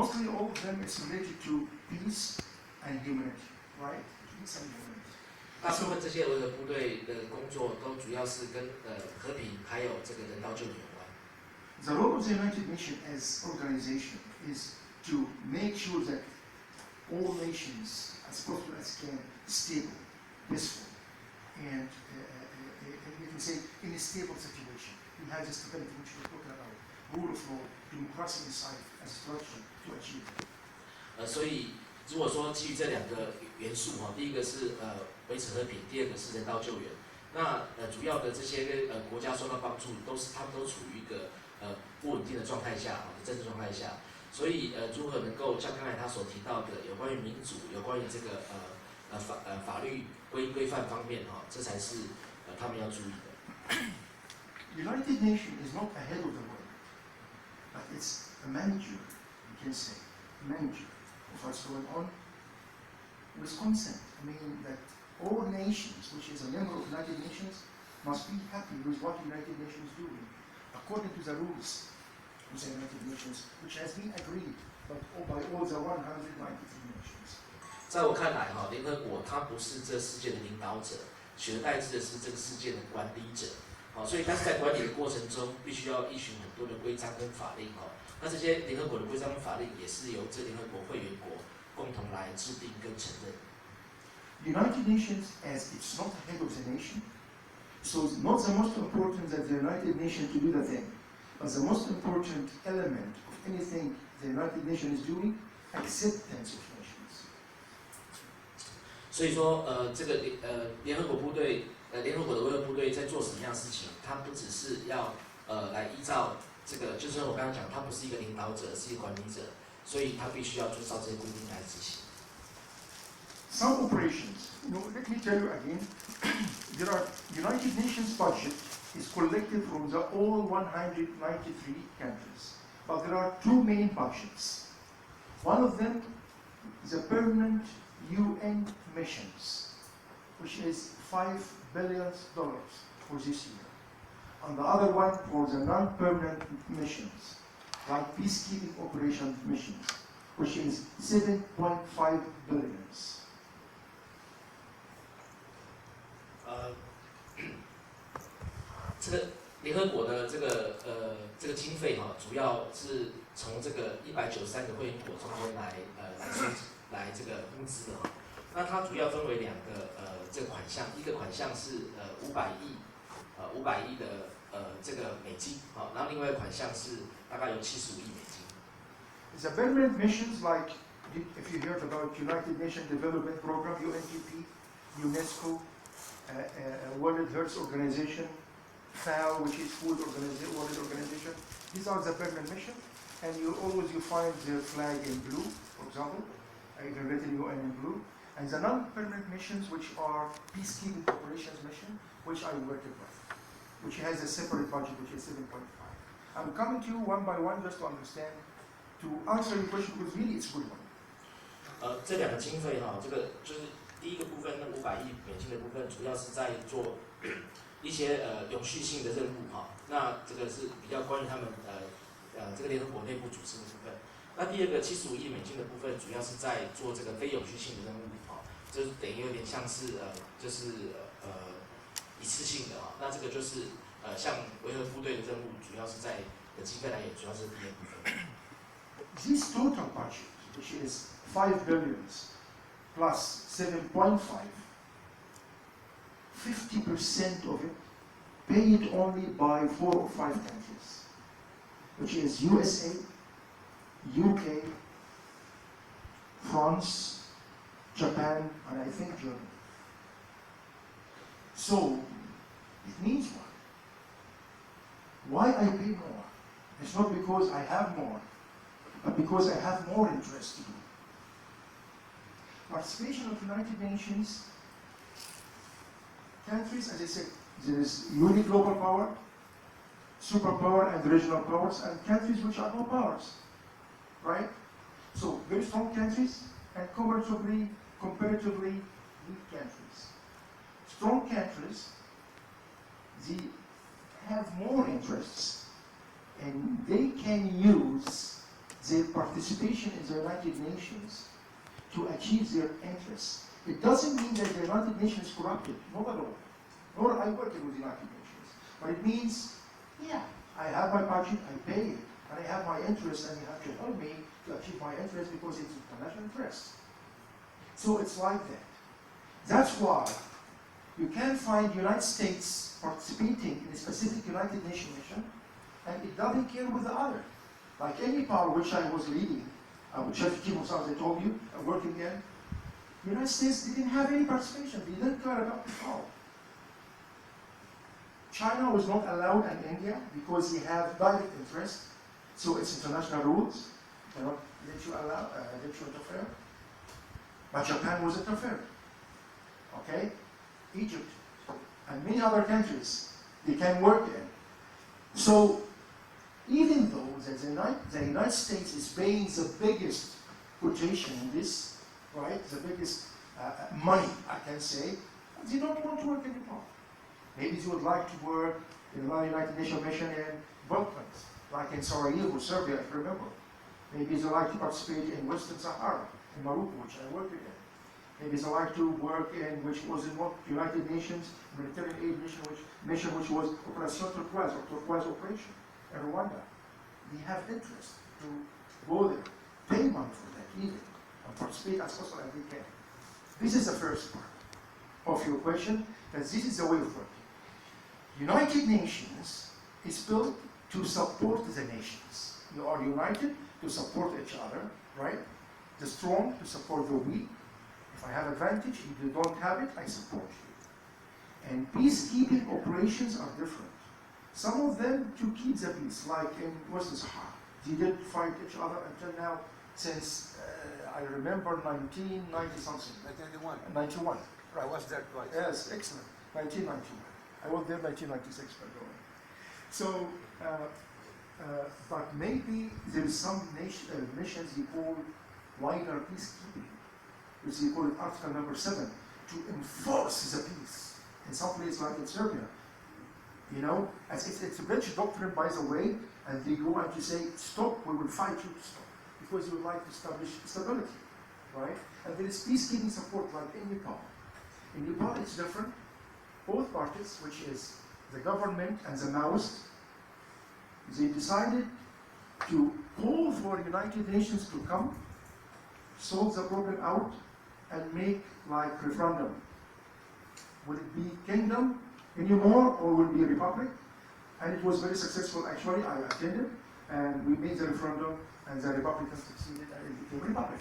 mostly all of them is related to peace and humanity, right? Peace and humanity. 大部分这些维和部队的工作都主要是跟和平还有这个人道救援有关。The role of the United Nations as organization is to make sure that all nations, as possible as can, stable, peaceful, and you can say in a stable situation. You have the stability which we're talking about, rule of law, democracy inside as structure to achieve it. 所以如果说基于这两个元素哈，第一个是维持和平，第二个是人道救援。那主要的这些国家受到帮助，他们都处于一个不稳定的状态下，政治状态下。所以如何能够像刚才他所提到的，有关于民主，有关于这个法律规范方面哈，这才是他们要注意的。United Nations is not ahead of the world, but it's a manager, you can say, manager of what's going on with consent. I mean that all nations, which is a member of United Nations, must be happy with what United Nations is doing, according to the rules of the United Nations, which has been agreed by all the 193 nations. 在我看来哈，联合国它不是这世界的领导者，取而代之的是这个世界的管理者。好，所以它是在管理的过程中，必须要依循很多的规章跟法令哈。那这些联合国的规章跟法令也是由这联合国会员国共同来制定跟承认。United Nations, as it's not the head of the nation, so it's not the most important that the United Nations to do the thing, but the most important element of anything the United Nations is doing, acceptance of nations. 所以说，这个联合国部队，联合国的维和部队在做什么样的事情？它不只是要来依照这个，就是我刚刚讲，它不是一个领导者，是一个管理者，所以它必须要遵照这些规定来执行。Some operations, let me tell you again, there are United Nations budget is collected from the all 193 countries, but there are two main budgets. One of them is a permanent UN missions, which is $5 billion for this year, and the other one for the non-permanent missions, like peacekeeping operation missions, which is $7.5 billion. 这个联合国的这个经费哈，主要是从这个193个会员国中间来这个募资的哈。那它主要分为两个这个款项，一个款项是500亿的这个美金，好，然后另外一个款项是大概有75亿美金。The permanent missions, like if you heard about United Nations Development Program (UNDP), UNESCO, World Health Organization, FAO, which is World Organization. These are the permanent missions, and you find their flag in blue, for example, even written UN in blue. And the non-permanent missions, which are peacekeeping operations mission, which I worked with, which has a separate budget, which is 7.5. I'm coming to you one by one just to understand, to answer your question, because really it's a good one. 这两个经费哈，这个就是第一个部分，那500亿美金的部分，主要是在做一些永续性的任务哈。那这个是比较关于他们这个联合国内部组织的部分。那第二个75亿美金的部分，主要是在做这个非永续性的任务哈，就是等于有点像是就是一次性的哈。那这个就是像维和部队的任务，主要是在经费来源，主要是第二部分。This total budget, which is $5 billion plus 7.5, 50% of it paid only by 4 or 5 countries, which is USA, UK, France, Japan, and I think Germany. So, it means what? Why I pay more? It's not because I have more, but because I have more interest to do. Participation of United Nations countries, as I said, there is unique global power, superpower and regional powers, and countries which are no powers, right? So very strong countries and comparatively weak countries. Strong countries, they have more interests, and they can use their participation in the United Nations to achieve their interests. It doesn't mean that the United Nations is corrupted, not at all. Nor I work with the United Nations. But it means, yeah, I have my budget, I pay it, and I have my interests, and you have to help me to achieve my interests because it's international interest. So it's like that. That's why you can find the United States participating in a specific United Nations mission, and it doesn't care with the other. Like any power which I was leading, which Chef Kim as I told you, working in, the United States didn't have any participation. They didn't care about the power. China was not allowed in India because they have direct interest, so it's international rules. They cannot let you allow, let you interfere. But Japan was interfering. Okay? Egypt and many other countries they can work in. So even though the United States is paying the biggest quotation in this, right, the biggest money, I can say, they don't want to work anymore. Maybe they would like to work in the United Nations mission in Balkans, like in Sarajevo, Serbia, if you remember. Maybe they like to participate in Western Sahara, in Morocco, which I worked in. Maybe they like to work in, which was in what United Nations military aid mission, which was Operation Turquoise, or Turquoise Operation in Rwanda. They have interest to go there, pay money for that even, and participate as possible as they can. This is the first part of your question, that this is the way of working. United Nations is built to support the nations. You are united to support each other, right? The strong to support the weak. If I have advantage, if you don't have it, I support you. And peacekeeping operations are different. Some of them to keep the peace, like in Western Sahara. They did fight each other until now, since I remember 1990 something. 1991. 91. Right. I was there twice. Yes, excellent. 1991. I was there 1996, by the way. So, but maybe there is some missions you call wider peacekeeping, which you call it Article number 7, to enforce the peace in some place like in Serbia. You know, as it's a British doctrine, by the way, and they go and to say, stop, we will fight you to stop, because you would like to establish stability, right? And there is peacekeeping support like in Nepal. In Nepal, it's different. Both parties, which is the government and the Maoists, they decided to call for United Nations to come, solve the problem out, and make like referendum. Will it be kingdom anymore, or will it be a republic? And it was very successful, actually. I attended, and we made the referendum, and the Republicans succeeded, and it became a republic.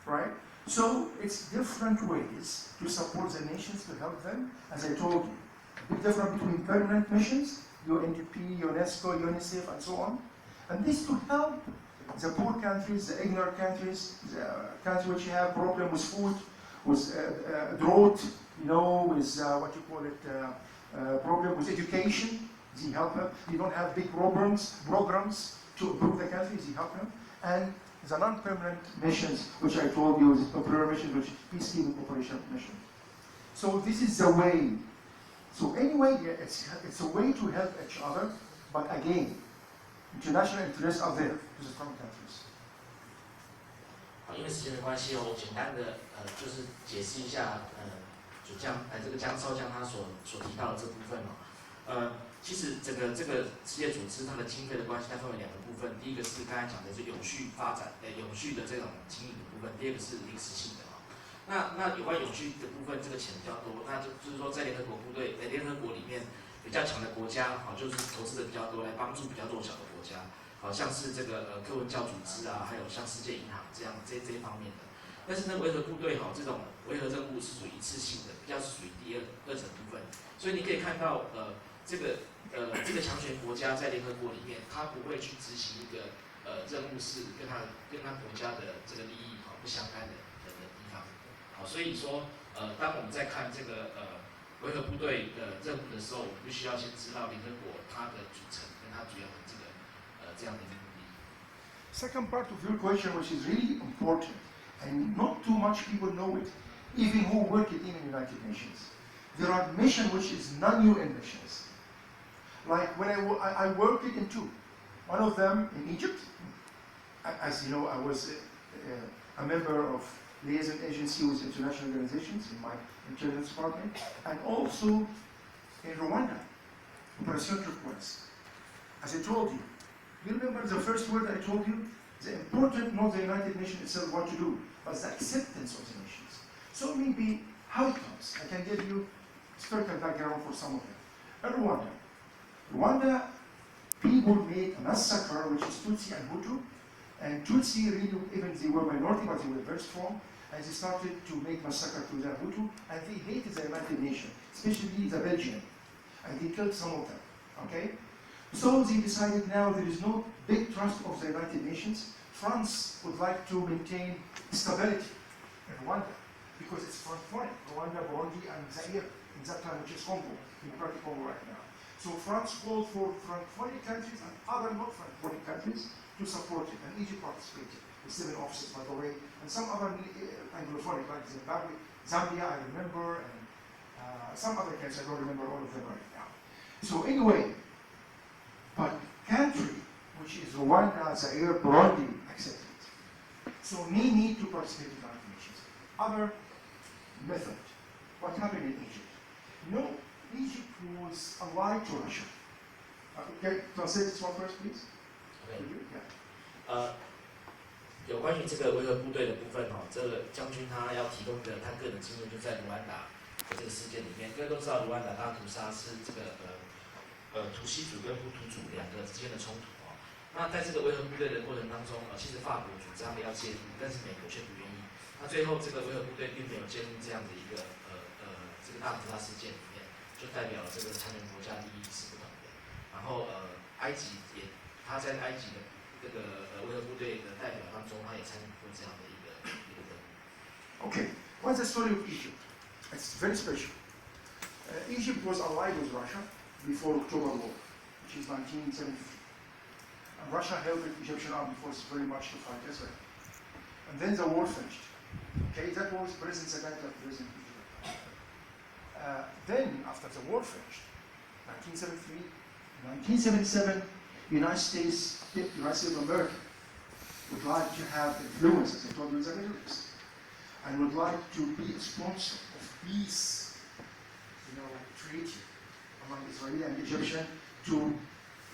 Right? So it's different ways to support the nations, to help them. As I told you, a big difference between permanent missions, UNDP, UNESCO, UNICEF, and so on. And this to help the poor countries, the ignorant countries, the countries which have problem with food, with drought, you know, with what you call it, problem with education. They help them. They don't have big programs to improve the countries. They help them. And the non-permanent missions, which I told you, is temporary missions, which is peacekeeping operation mission. So this is the way. So anyway, yeah, it's a way to help each other, but again, international interests are there to the strong countries. 好，因为时间的关系哦，我简单的就是解释一下这个江少将他所提到的这部分哦，其实这个世界组织它的经费的关系，它分为两个部分，第一个是刚才讲的是永续发展，永续的这种经营的部分，第二个是临时性的哦。那有关永续的部分，这个钱比较多，那就是说在联合国里面比较强的国家，好，就是投资的比较多，来帮助比较弱小的国家，好像是这个科文教组织啊，还有像世界银行这样这一方面的。但是呢，维和部队哈这种维和任务是属于一次性的，比较是属于第二层部分，所以你可以看到这个强权国家在联合国里面，他不会去执行一个任务是跟他国家的这个利益不相干的地方。好，所以说当我们在看这个维和部队的任务的时候，我们必须要先知道联合国它的组成跟它主要的这样的目的。Second part of your question, which is really important, and not too much people know it, even who work in the United Nations. There are missions which is non-UN missions. Like when I worked in two. One of them in Egypt, as you know, I was a member of liaison agency with international organizations in my intelligence department, and also in Rwanda, Operation Turquoise. As I told you remember the first word I told you? The important, not the United Nations itself what to do, but the acceptance of the nations. So maybe how it comes. I can give you historical background for some of them. Rwanda, people made a massacre, which is Tutsi and Hutu, and Tutsi really, even they were minority, but they were very strong, and they started to make massacre to the Hutu, and they hated the United Nations, especially the Belgian, and they killed some of them, okay? So they decided now there is no big trust of the United Nations. France would like to maintain stability in Rwanda, because it's Francophone, Rwanda, Burundi, and Zaire, in that time, which is Congo, Democratic Congo right now. So France called for Francophone countries and other not Francophone countries to support it, and Egypt participated with 7 officers, by the way, and some other Anglophonic, like Zimbabwe, Zambia, I remember, and some other countries, I don't remember all of them right now. So anyway, but country, which is Rwanda, Zaire, Burundi, accepted it. So they need to participate in the United Nations. Other method, what happened in Egypt? No, Egypt was allied to Russia. Okay, translate this one first, please. Okay. Yeah. 有关于这个维和部队的部分哈，这个将军他要提供的他个人经验就在卢安达的这个事件里面。各位都知道卢安达大屠杀是这个图西族跟胡图族两个之间的冲突哦。那在这个维和部队的过程当中，其实法国主张的要介入，但是美国却不愿意。那最后这个维和部队并没有介入这样的一个这个大屠杀事件里面，就代表了这个参与国家利益是不同的。然后埃及也他在埃及的这个维和部队的代表当中，他也参与过这样的一个任务。Okay, what's the story of Egypt? It's very special. Egypt was allied with Russia before October War, which is 1973. And Russia helped the Egyptian armed forces very much to fight Israel. And then the war finished. Okay, that was President Sadat left President Egypt. Then, after the war finished, 1973, 1977, United States of America would like to have influence, as I told you, in the Middle East, and would like to be a sponsor of peace, treaty among Israeli and Egyptian to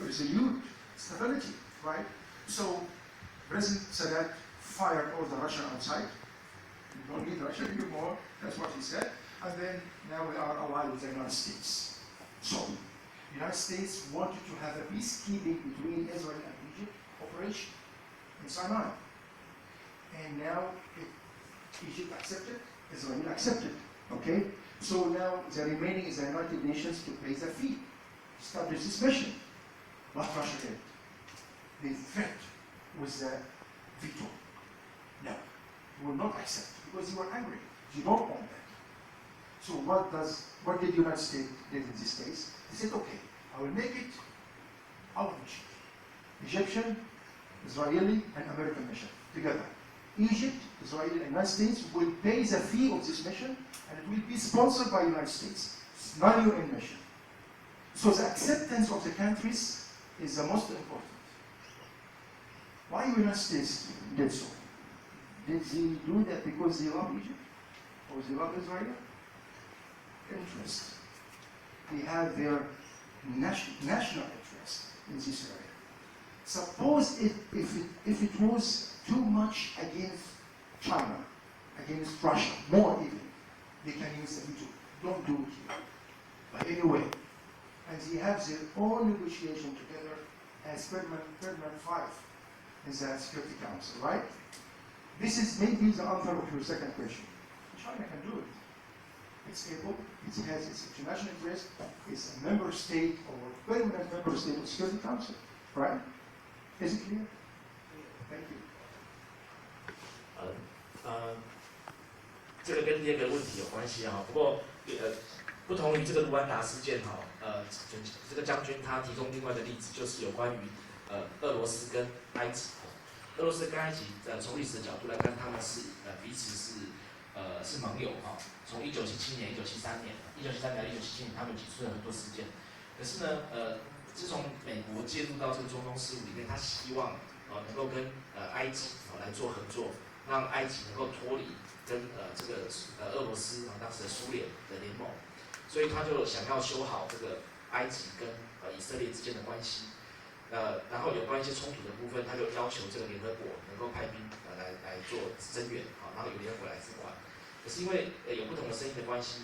resolute stability, right? So President Sadat fired all the Russian outside. We don't need Russia anymore, that's what he said. And then now we are allied with the United States. So the United States wanted to have a peacekeeping between Israel and Egypt operation in Sinai. And now Egypt accepted, Israel accepted, okay? So now the remaining is the United Nations to pay the fee, establish this mission. What Russia did, they threatened with the veto. No, they will not accept because they were angry. You don't want that. So what did the United States did in this case? They said, okay, I will make it our mission. Egyptian, Israeli, and American mission together. Egypt, Israel, and United States will pay the fee of this mission, and it will be sponsored by the United States. It's non-UN mission. So the acceptance of the countries is the most important. Why the United States did so? Did they do that because they love Egypt? Or they love Israel? Interest. They have their national interest in this area. Suppose if it was too much against China, against Russia, more even, they can use the veto. Don't do it here. But anyway, and they have their own negotiation together as Permanent 5 in the Security Council, right? This is maybe the answer of your second question. China can do it. It's able, it has its international interest, it's a member state or permanent member state of the Security Council, right? Is it clear? Thank you. 这个跟第二个问题有关系哈，不过不同于这个卢安达事件哈，这个将军他提供另外的例子，就是有关于俄罗斯跟埃及。俄罗斯跟埃及从历史的角度来看，他们是彼此是盟友哈。从1977年、1973年、1973年、1977年，他们提出了很多事件。可是呢，自从美国介入到这个中东事务里面，他希望能够跟埃及来做合作，让埃及能够脱离跟这个俄罗斯当时的苏联的联盟，所以他就想要修好这个埃及跟以色列之间的关系。然后有关一些冲突的部分，他就要求这个联合国能够派兵来做增援，然后由联合国来付款。可是因为有不同的声音的关系，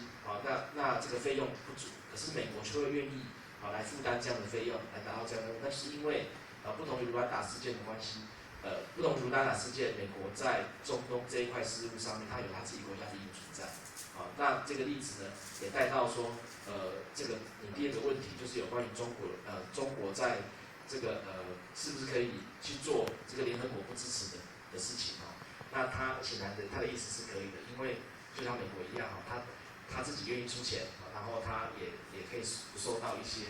那这个费用不足，可是美国却会愿意来负担这样的费用，来达到这样的。那是因为不同于卢安达事件的关系，不同于卢安达事件，美国在中东这一块事务上面，它有它自己国家的利益存在。那这个例子呢，也带到说，这个你第二个问题就是有关于中国在这个是不是可以去做这个联合国不支持的事情那他显然的他的意思是可以的，因为就像美国一样他自己愿意出钱然后他也可以不受到一些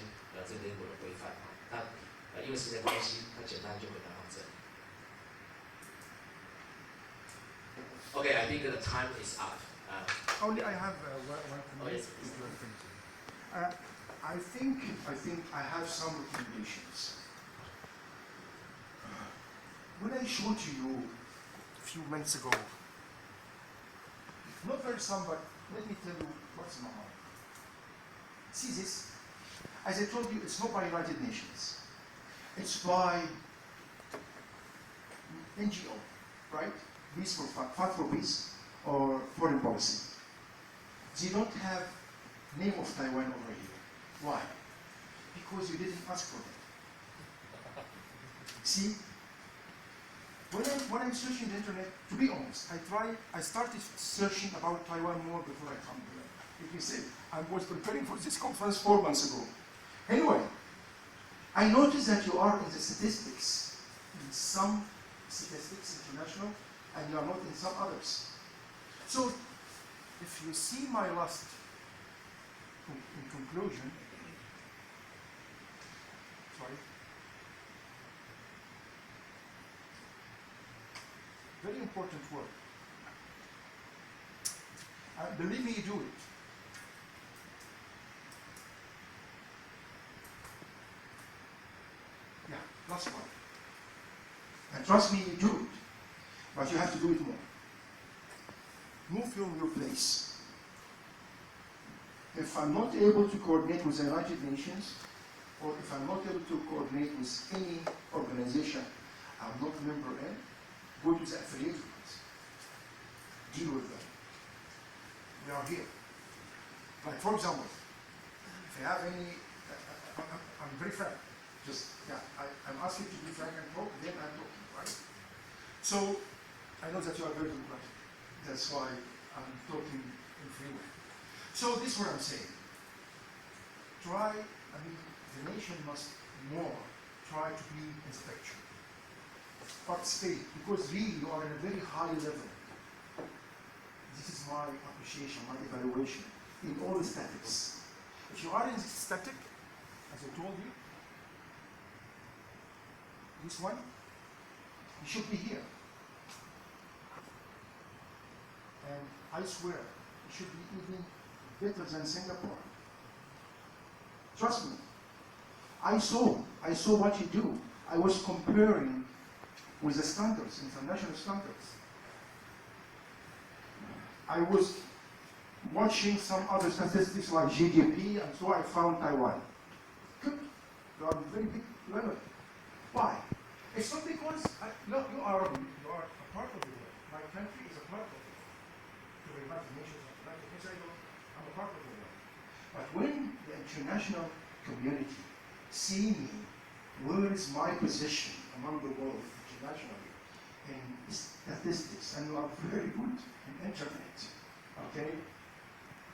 这个联合国的规范那因为时间关系，他简单就回答到这里。Okay, I think the time is up. Only I have one Oh, yes, I think I have some recommendations. When I showed to you a few minutes ago, not very some, but let me tell you what's in my mind. See this? As I told you, it's not by United Nations. It's by NGO, right? Peace for Fight for Peace or Foreign Policy. They don't have name of Taiwan over here. Why? Because you didn't ask for it. See? When I'm searching the internet, to be honest, I started searching about Taiwan more before I come here. If you see, I was preparing for this conference 4 months ago. Anyway, I noticed that you are in the statistics, in some statistics international, and you are not in some others. So, if you see my last in conclusion, sorry, very important word. Believe me, you do it. Yeah, last one. And trust me, you do it. But you have to do it more. Move from your place. If I'm not able to coordinate with the United Nations, or if I'm not able to coordinate with any organization I'm not a member in, go to the affiliate ones. Deal with them. We are here. Like, for example, if you have any, I'm very frank. I'm asking to be frank and talk, then I'm talking, right? So, I know that you are very democratic. That's why I'm talking in free way. So, this is what I'm saying. The nation must more try to be in the picture. Participate, because really you are in a very high level. This is my appreciation, my evaluation in all the statics. If you are in the static, as I told you, this one, you should be here. And I swear, it should be even better than Singapore. Trust me. I saw what you do. I was comparing with the standards, international standards. I was watching some other statistics like GDP, and so I found Taiwan. Good. You are very big level. Why? It's not because you are a part of the world. My country is a part of the world. The United Nations, I'm a part of the world. But when the international community see me, where is my position among the world internationally in statistics, and you are very good in internet, okay?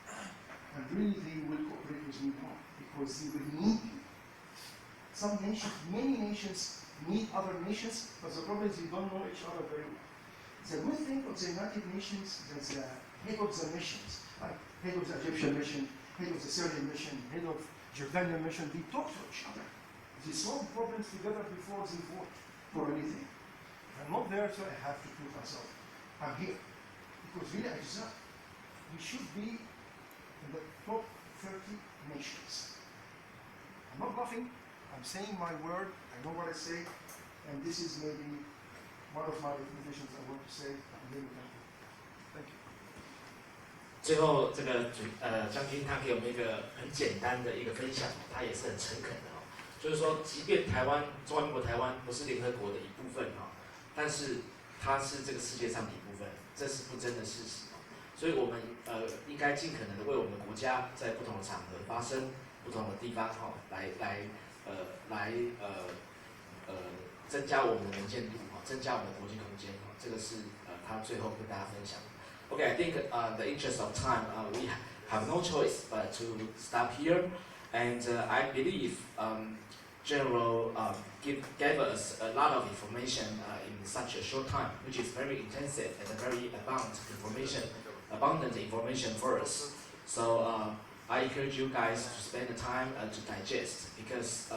And really they will cooperate with me more because they will need me. Some nations, many nations need other nations, but the problem is they don't know each other very well. The good thing of the United Nations is the head of the missions, like head of the Egyptian mission, head of the Syrian mission, head of Jordanian mission, they talk to each other. They solve problems together before they vote for anything. If I'm not there, so I have to prove myself. I'm here. Because really I deserve. We should be in the top 30 nations. I'm not bluffing. I'm saying my word. I know what I say. And this is maybe one of my recommendations I want to say. I'm really thankful. Thank you. 最后，这个将军他给我们一个很简单的一个分享，他也是很诚恳的哦，就是说，即便台湾中华民国台湾不是联合国的一部分哈，但是它是这个世界上的一部分，这是不争的事实哦。所以我们应该尽可能的为我们的国家在不同的场合发声，不同的地方哈，来增加我们的能见度哈，增加我们的国际空间哈，这个是他最后跟大家分享的。Okay, I think the interest of time, we have no choice but to stop here. And I believe General gave us a lot of information in such a short time, which is very intensive and very abundant information for us. So I encourage you guys to spend the time to digest, because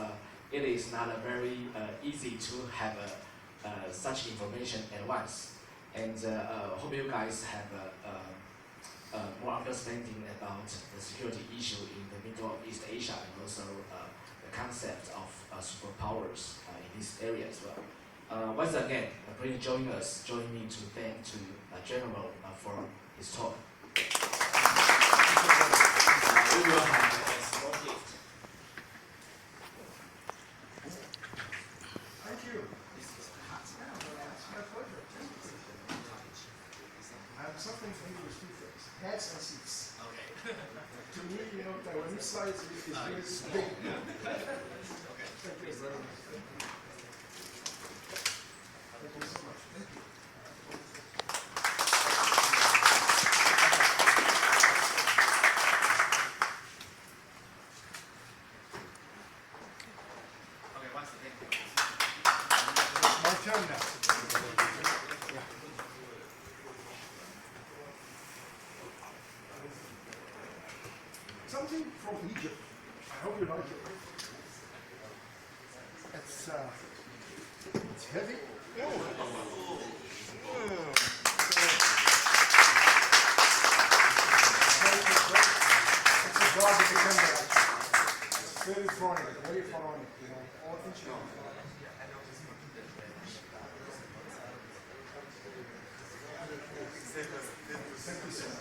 it is not a very easy to have such information at once. And hope you guys have more understanding about the security issue in the Middle East Asia, and also the concept of superpowers in this area as well. Once again, please join me to thank General for his talk. We will have a small gift. Thank you. It's my pleasure. I have something for you with two things: hats and seats. Okay. To me, Taiwanese slides is very big. Thank you very much. Thank you so much. Thank you. Okay, once again. My turn now. Something from Egypt. I hope you like it. It's heavy. It's a dog with a camera. It's very pharaonic, all ancient. Thank you so much.